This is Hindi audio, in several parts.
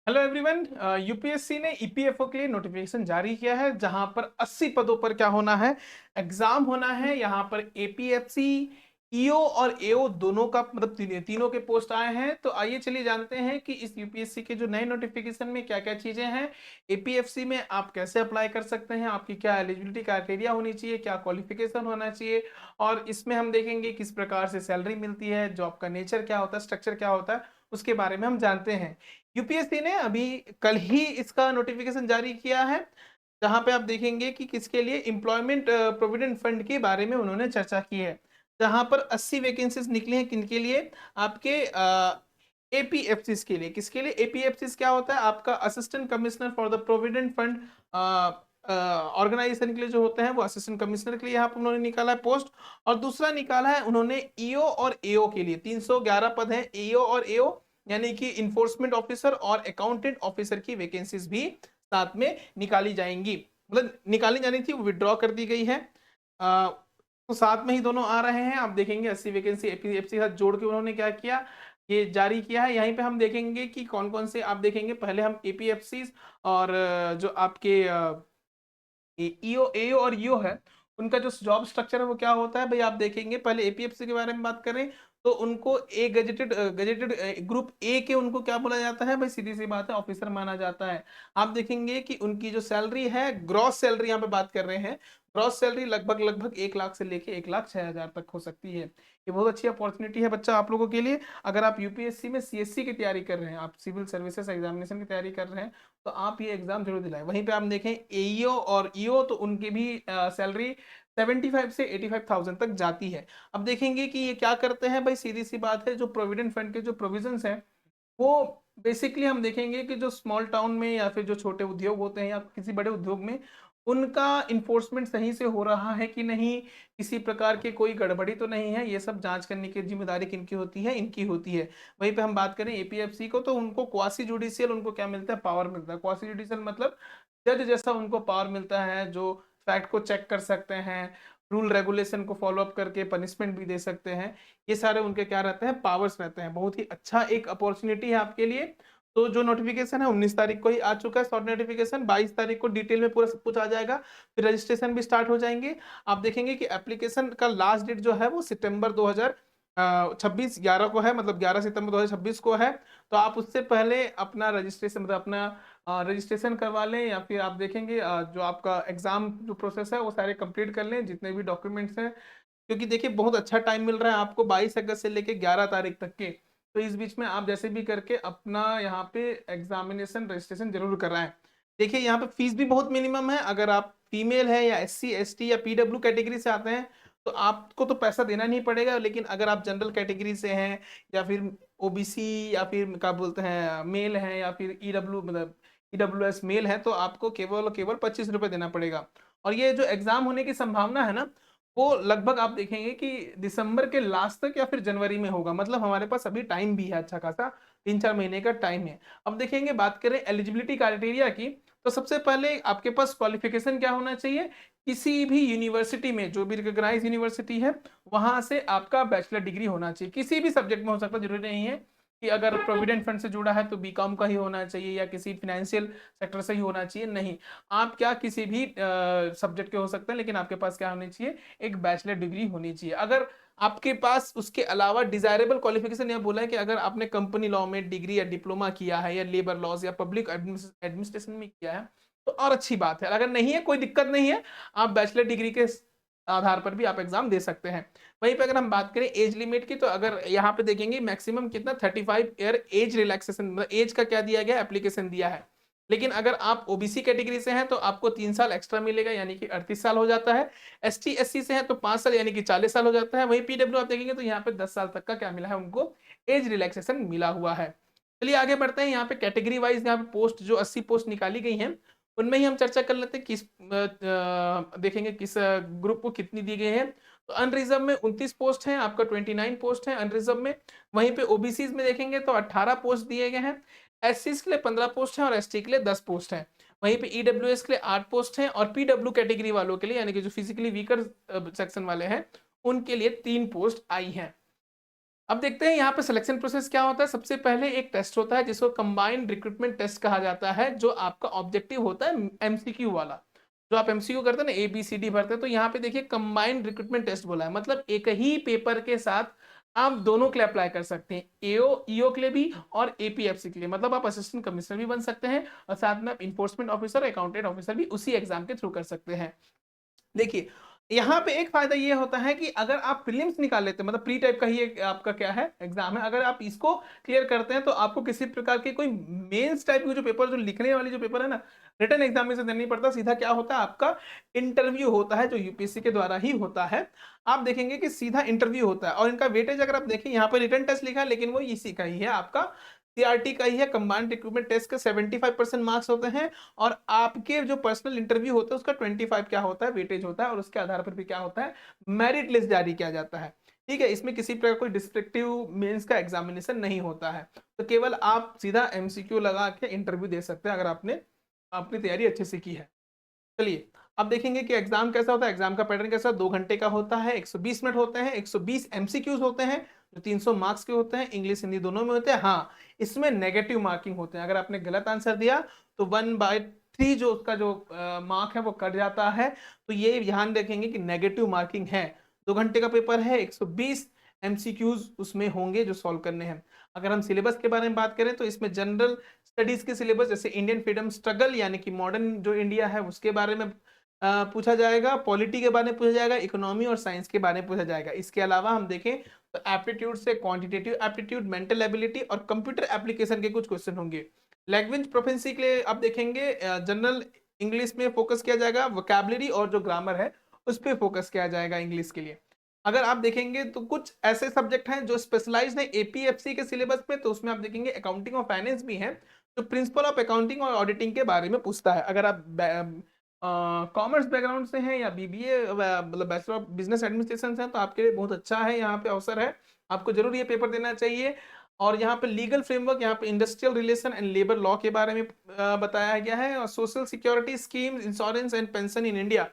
Hello everyone. यूपीएससी ने ईपीएफओ के लिए नोटिफिकेशन जारी किया है जहां पर 80 पदों पर क्या होना है, एग्जाम होना है। यहां पर एपीएफसी, ईओ और एओ दोनों का मतलब तीनों के पोस्ट आए हैं। तो आइए चलिए जानते हैं कि इस यूपीएससी के जो नए नोटिफिकेशन में क्या क्या चीजें हैं। एपीएफसी में आप कैसे अप्लाई कर सकते हैं, आपकी क्या एलिजिबिलिटी क्राइटेरिया होनी चाहिए, क्या क्वालिफिकेशन होना चाहिए, और इसमें हम देखेंगे किस प्रकार से सैलरी मिलती है, जॉब का नेचर क्या होता है, स्ट्रक्चर क्या होता है, उसके बारे में हम जानते हैं। यूपीएससी ने अभी कल ही इसका नोटिफिकेशन जारी किया है जहां पे आप देखेंगे कि किसके लिए एम्प्लॉयमेंट प्रोविडेंट फंड के बारे में उन्होंने चर्चा की है। जहां पर 80 वैकेंसीज निकली हैं, किनके लिए, आपके एपीएफसीज के लिए। किसके लिए एपीएफसीज क्या होता है, आपका assistant commissioner for the provident fund organisation के लिए जो होते हैं वो असिस्टेंट कमिश्नर के लिए यहाँ पर उन्होंने निकाला है पोस्ट। और दूसरा निकाला है उन्होंने ईओ और एओ के लिए 311 पद हैं ईओ और एओ, यानी कि इन्फोर्समेंट ऑफिसर और अकाउंटेंट ऑफिसर की वैकेंसीज भी साथ में निकाली जाएंगी। मतलब निकाली जानी थी, वो विड्रॉ कर दी गई है। तो साथ में ही दोनों आ रहे हैं। आप देखेंगे 80 वैकेंसी एपीएफसी के साथ जोड़ के उन्होंने क्या किया, ये जारी किया है। यहीं पे हम देखेंगे कि कौन कौन से, आप देखेंगे पहले हम एपीएफसी और जो आपके ईओ एओ और ईओ है उनका जो जॉब स्ट्रक्चर है वो क्या होता है भाई। आप देखेंगे पहले एपीएफसी के बारे में बात करें तो उनको ए गजेटेड गजेटेड ग्रुप ए के उनको क्या बोला जाता है भाई, सीधी सी बात है, ऑफिसर माना जाता है। आप देखेंगे कि उनकी जो सैलरी है, ग्रॉस सैलरी यहाँ पे बात कर रहे हैं, ग्रॉस सैलरी लगभग लगभग 1 लाख से लेके 1,06,000 तक हो सकती है। ये बहुत अच्छी अपॉर्चुनिटी है बच्चा आप लोगों के लिए। अगर आप यूपीएससी में सीएससी की तैयारी कर रहे हैं, आप सिविल सर्विसेज एग्जामिनेशन की तैयारी कर रहे हैं, तो आप ये एग्जाम जरूर दिलाएं। वहीं पे आप देखें एईओ और ईओ तो उनकी भी सैलरी 75 से 85,000 तक जाती है। अब देखेंगे कि ये क्या करते हैं भाई, सीधी सी बात है, जो प्रोविडेंट फंड के जो प्रोविजंस हैं वो बेसिकली हम देखेंगे कि जो स्मॉल टाउन में या फिर जो छोटे उद्योग होते हैं या किसी बड़े उद्योग में उनका इन्फोर्समेंट सही से हो रहा है कि नहीं, किसी प्रकार की कोई गड़बड़ी तो नहीं है, ये सब जांच करने की जिम्मेदारी किनकी होती है, इनकी होती है। वहीं पे हम बात करें एपीएफसी को तो उनको क्वासी जुडिशियल उनको क्या मिलता है, पावर मिलता है। क्वासी जुडिशियल मतलब जज जैसा उनको पावर मिलता है, जो फैक्ट को चेक कर सकते हैं, रूल रेगुलेशन को फॉलो अप करके पनिशमेंट भी दे सकते हैं। ये सारे उनके क्या रहते हैं, पावर्स रहते हैं। बहुत ही अच्छा एक अपॉर्चुनिटी है आपके लिए। तो जो नोटिफिकेशन है 19 तारीख को ही आ चुका है, शॉर्ट नोटिफिकेशन 22 तारीख को डिटेल में पूरा सब कुछ आ जाएगा। फिर रजिस्ट्रेशन भी स्टार्ट हो जाएंगे। आप देखेंगे कि एप्लीकेशन का लास्ट डेट जो है वो सितंबर 2026 11 को है, मतलब 11 सितंबर 2026 को है। तो आप उससे पहले अपना रजिस्ट्रेशन मतलब अपना रजिस्ट्रेशन करवा लें, या फिर आप देखेंगे जो आपका एग्जाम जो प्रोसेस है वो सारे कंप्लीट कर लें, जितने भी डॉक्यूमेंट्स हैं। क्योंकि देखिए बहुत अच्छा टाइम मिल रहा है आपको 22 अगस्त से लेके 11 तारीख तक के। तो इस बीच में आप जैसे भी करके अपना यहाँ पे एग्जामिनेशन रजिस्ट्रेशन जरूर कराएं। देखिए यहाँ पे फीस भी बहुत मिनिमम है। अगर आप फीमेल है या एससी एसटी या पीडब्ल्यू कैटेगरी से आते हैं तो आपको तो पैसा देना नहीं पड़ेगा। लेकिन अगर आप जनरल कैटेगरी से हैं या फिर ओबीसी या फिर क्या बोलते हैं मेल हैं या फिर ईडब्ल्यू मतलब ईडब्ल्यूएस मेल है तो आपको केवल और केवल 25 रुपए देना पड़ेगा। और ये जो एग्जाम होने की संभावना है ना, वो लगभग आप देखेंगे कि दिसंबर के लास्ट तक या फिर जनवरी में होगा। मतलब हमारे पास अभी टाइम भी है, अच्छा खासा 3-4 महीने का टाइम है। अब देखेंगे, बात करें एलिजिबिलिटी क्राइटेरिया की, तो सबसे पहले आपके पास क्वालिफिकेशन क्या होना चाहिए। किसी भी यूनिवर्सिटी में, जो भी रिकॉग्नाइज यूनिवर्सिटी है, वहां से आपका बैचलर डिग्री होना चाहिए। किसी भी सब्जेक्ट में हो सकता है, जरूरी नहीं है कि अगर प्रोविडेंट फंड से जुड़ा है तो बीकॉम का ही होना चाहिए या किसी फाइनेंशियल सेक्टर से ही होना चाहिए, नहीं। आप क्या किसी भी सब्जेक्ट के हो सकते हैं, लेकिन आपके पास क्या होनी चाहिए, एक बैचलर डिग्री होनी चाहिए। अगर आपके पास उसके अलावा डिजायरेबल क्वालिफिकेशन यह बोला है कि अगर आपने कंपनी लॉ में डिग्री या डिप्लोमा किया है या लेबर लॉज या पब्लिक एडमिनिस्ट्रेशन में किया है तो और अच्छी बात है। अगर नहीं है कोई दिक्कत नहीं है, आप बैचलर डिग्री के आधार पर भी आप एग्जाम दे सकते हैं। वहीं पे अगर हम बात करें एज लिमिट की, तो अगर यहाँ पे देखेंगे मैक्सिमम कितना 35 ईयर एज रिलैक्सेशन, मतलब एज का क्या दिया गया, एप्लीकेशन दिया है। लेकिन अगर आप ओबीसी कैटेगरी से हैं तो आपको 3 साल एक्स्ट्रा मिलेगा, यानी कि 38 साल हो जाता है। एसटी एससी से हैं तो 5 साल यानी कि 40 साल हो जाता है। वहीं पीडब्ल्यू आप देखेंगे तो यहाँ पे 10 साल तक का क्या मिला है उनको, एज रिलैक्सेशन मिला हुआ है। चलिए आगे बढ़ते हैं। यहाँ पे कैटेगरी वाइज यहाँ पे पोस्ट जो 80 पोस्ट निकाली गई हैं उनमें ही हम चर्चा कर लेते हैं किस देखेंगे किस ग्रुप को कितनी दी गई है। तो अनरिजर्व में 29 पोस्ट हैं, आपका 29 पोस्ट है अनरिजर्व में। वहीं पे ओबीसी में देखेंगे तो 18 पोस्ट दिए गए हैं। एससी के लिए 15 पोस्ट हैं और एसटी के लिए 10 पोस्ट हैं। वहीं पे ईडब्ल्यूएस के लिए 8 पोस्ट हैं और पीडब्ल्यू कैटेगरी वालों के लिए, यानी कि जो फिजिकली वीकर सेक्शन वाले हैं, उनके लिए 3 पोस्ट आई हैं। अब देखते हैं यहाँ पे सिलेक्शन प्रोसेस क्या होता है। सबसे पहले एक टेस्ट होता है जिसको कंबाइंड रिक्रूटमेंट टेस्ट कहा जाता है, जो आपका ऑब्जेक्टिव होता है एमसीक्यू वाला। जो आप एमसीक्यू करते हैं ना, ABCD भरते हैं, तो यहाँ पे देखिए कंबाइंड रिक्रूटमेंट टेस्ट बोला है, मतलब एक ही पेपर के साथ आप दोनों के लिए अप्लाई कर सकते हैं, एओ ईओ के लिए भी और एपीएफसी के लिए। मतलब आप असिस्टेंट कमिश्नर भी बन सकते हैं और साथ में आप इन्फोर्समेंट ऑफिसर, अकाउंटेंट ऑफिसर भी उसी एग्जाम के थ्रू कर सकते हैं। देखिए यहाँ पे एक फायदा ये होता है कि अगर आप प्रीलिम्स निकाल लेते हैं, मतलब प्री टाइप का ही एक आपका क्या है एग्जाम है, अगर आप इसको क्लियर करते हैं तो आपको किसी प्रकार की कोई मेंस टाइप की जो पेपर, जो लिखने वाली जो पेपर है ना, रिटन एग्जामिनेशन देना नहीं पड़ता। सीधा क्या होता है, आपका इंटरव्यू होता है जो यूपीएससी के द्वारा ही होता है। आप देखेंगे कि सीधा इंटरव्यू होता है और इनका वेटेज अगर आप देखें, यहाँ पर रिटन टेस्ट लिखा है लेकिन वो इसी का ही है, आपका सीआरटी का ही है। कंबाइंड रिक्रूटमेंट टेस्ट के 75% मार्क्स होते हैं और आपके जो पर्सनल इंटरव्यू होता है उसका 25 क्या होता है, वेटेज होता है, और उसके आधार पर भी क्या होता है, मेरिट लिस्ट जारी किया जाता है। ठीक है, इसमें किसी प्रकार कोई डिस्ट्रक्टिव मेंस का एग्जामिनेशन नहीं होता है, तो केवल आप सीधा एमसीक्यू लगा के इंटरव्यू दे सकते हैं अगर आपने अपनी तैयारी अच्छे से की है। चलिए अब देखेंगे कि एग्जाम कैसा होता है। एग्जाम का पैटर्न कैसा, 2 घंटे का होता है, 120 मिनट होते हैं, 120 एमसीक्यूज होते हैं जो 300 मार्क्स के होते हैं, इंग्लिश हिंदी दोनों में होते हैं। हाँ, इसमें नेगेटिव मार्किंग होते हैं, अगर आपने गलत आंसर दिया तो 1/3 जो उसका जो मार्क है वो कट जाता है। तो ये ध्यान रखेंगे कि नेगेटिव मार्किंग है। 2 घंटे का पेपर है, 120 एमसीक्यूज उसमें होंगे जो सॉल्व करने हैं। अगर हम सिलेबस के बारे में बात करें तो इसमें जनरल स्टडीज के सिलेबस, जैसे इंडियन फ्रीडम स्ट्रगल यानी कि मॉडर्न जो इंडिया है उसके बारे में पूछा जाएगा, पॉलिटी के बारे में पूछा जाएगा, इकोनॉमी और साइंस के बारे में पूछा जाएगा। इसके अलावा हम देखें तो एप्टीट्यूड से क्वांटिटेटिव एप्टीट्यूड, मेंटल एबिलिटी और कंप्यूटर एप्लीकेशन के कुछ क्वेश्चन होंगे। लैंग्वेज प्रोफिशिएंसी के लिए आप देखेंगे जनरल इंग्लिश में फोकस किया जाएगा, वोकैबुलरी और जो ग्रामर है उस पर फोकस किया जाएगा इंग्लिश के लिए। अगर आप देखेंगे तो कुछ ऐसे सब्जेक्ट हैं जो स्पेशलाइज्ड है एपीएफसी के सिलेबस में, तो उसमें आप देखेंगे अकाउंटिंग और फाइनेंस भी है, जो प्रिंसिपल ऑफ अकाउंटिंग और ऑडिटिंग के बारे में पूछता है। अगर आप कॉमर्स बैकग्राउंड से हैं या बीबीए मतलब बैचलर ऑफ बिजनेस एडमिनिस्ट्रेशन से हैं तो आपके लिए बहुत अच्छा है, यहाँ पे अवसर है, आपको जरूर ये पेपर देना चाहिए। और यहाँ पे लीगल फ्रेमवर्क, यहाँ पे industrial relation and labour law के बारे में बताया गया है, और social security scheme, insurance and pension in India,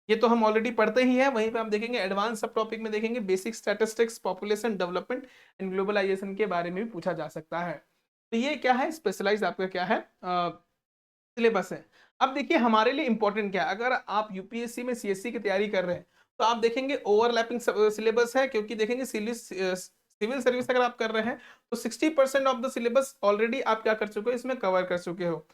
ये तो हम ऑलरेडी पढ़ते ही हैं। वहीं पे आप देखेंगे एडवांस सब टॉपिक में देखेंगे basic statistics, population development and globalisation के बारे में भी पूछा जा सकता है। तो ये क्या है, स्पेशलाइज आपका क्या है सिलेबस है। अब देखिए हमारे लिए इंपॉर्टेंट क्या है, अगर आप यूपीएससी में सीएससी की तैयारी कर रहे हैं तो आप देखेंगे ओवरलैपिंग सिलेबस है, क्योंकि देखेंगे सिविल सर्विस अगर आप कर रहे हैं तो 60% ऑफ द सिलेबस ऑलरेडी आप क्या कर चुके हो, इसमें कवर कर चुके हो।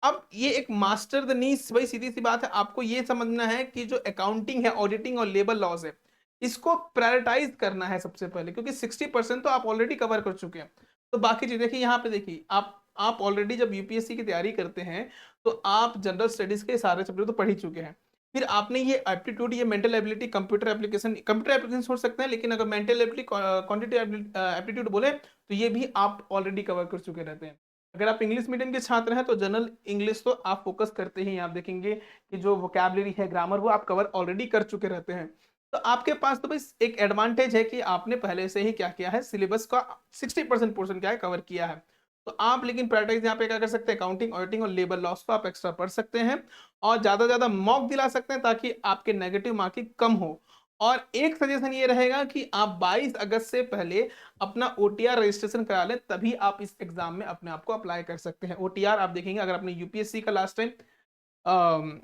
अब ये एक मास्टर द नीस, भाई सीधी सी बात है, आपको ये समझना है कि जो अकाउंटिंग है, ऑडिटिंग और लेबर लॉज है, इसको प्रायोरिटाइज करना है सबसे पहले, क्योंकि 60% तो आप ऑलरेडी कवर कर चुके हैं। तो बाकी चीज देखिए, यहाँ पे देखिए आप ऑलरेडी जब यूपीएससी की तैयारी करते हैं तो आप जनरल स्टडीज के सारे चैप्टर तो पढ़ ही चुके हैं। फिर आपने ये एप्टीट्यूड, ये मेंटल एबिलिटी, कंप्यूटर एप्लीकेशन छोड़ सकते हैं, लेकिन अगर मेंटल एबिलिटी, क्वांटिटेटिव एप्टीट्यूड बोले तो ये भी आप ऑलरेडी कवर कर चुके रहते हैं। अगर आप इंग्लिश मीडियम के छात्र हैं तो जनरल इंग्लिश तो आप फोकस करते ही, आप देखेंगे कि जो वोकैबुलरी है, ग्रामर, वो आप कवर ऑलरेडी कर चुके रहते हैं। तो आपके पास तो बस एक एडवांटेज है कि आपने पहले से ही क्या किया है, सिलेबस का 60% पोर्शन क्या है, कवर किया है। तो आप लेकिन प्रायोरिटाइज यहाँ पे क्या कर सकते हैं, अकाउंटिंग, ऑडिटिंग और लेबर लॉस को आप एक्स्ट्रा पढ़ सकते हैं और ज्यादा ज्यादा मॉक दिला सकते हैं ताकि आपके नेगेटिव मार्किंग कम हो। और एक सजेशन ये रहेगा कि आप 22 अगस्त से पहले अपना ओटीआर रजिस्ट्रेशन करा लें, तभी आप इस एग्जाम में अपने आप को अप्लाई कर सकते हैं। ओटीआर आप देखेंगे, अगर आपने यूपीएससी का लास्ट टाइम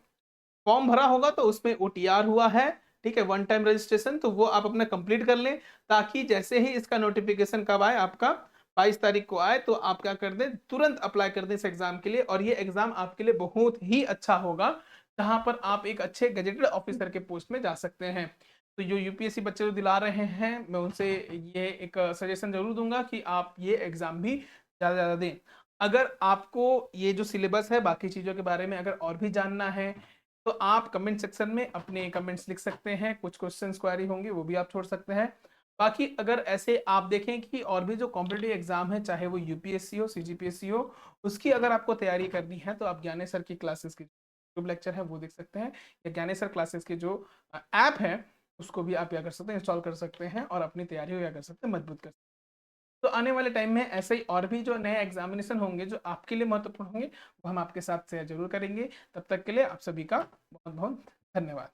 फॉर्म भरा होगा तो उसमें ओटीआर हुआ है, ठीक है, वन टाइम रजिस्ट्रेशन, तो वो आप अपना कंप्लीट कर लें ताकि जैसे ही इसका नोटिफिकेशन कब आए, आपका 22 तारीख को आए, तो आप क्या कर दें, तुरंत अप्लाई कर दें इस एग्जाम के लिए। और ये एग्जाम आपके लिए बहुत ही अच्छा होगा, जहां पर आप एक अच्छे गजेटेड ऑफिसर के पोस्ट में जा सकते हैं। तो जो यूपीएससी बच्चे जो दिला रहे हैं, मैं उनसे ये एक सजेशन जरूर दूंगा कि आप ये एग्जाम भी ज़्यादा ज़्यादा दें। अगर आपको ये जो सिलेबस है, बाकी चीज़ों के बारे में अगर और भी जानना है तो आप कमेंट सेक्शन में अपने कमेंट्स लिख सकते हैं, कुछ क्वेश्चंस क्वेरी होंगे वो भी आप छोड़ सकते हैं। बाकी अगर ऐसे आप देखें कि और भी जो कॉम्पिटिटिव एग्जाम है, चाहे वो यूपीएससी हो, सीजीपीएससी हो, उसकी अगर आपको तैयारी करनी है तो आप ज्ञानेसर की क्लासेस की यूट्यूब लेक्चर है वो देख सकते हैं, या ज्ञानेसर क्लासेस के जो ऐप है उसको भी आप क्या कर सकते हैं, इंस्टॉल कर सकते हैं और अपनी तैयारी क्या कर सकते हैं, मजबूत कर सकते हैं। तो आने वाले टाइम में ऐसे ही और भी जो नए एग्जामिनेशन होंगे जो आपके लिए महत्वपूर्ण होंगे, वो हम आपके साथ शेयर जरूर करेंगे। तब तक के लिए आप सभी का बहुत बहुत धन्यवाद।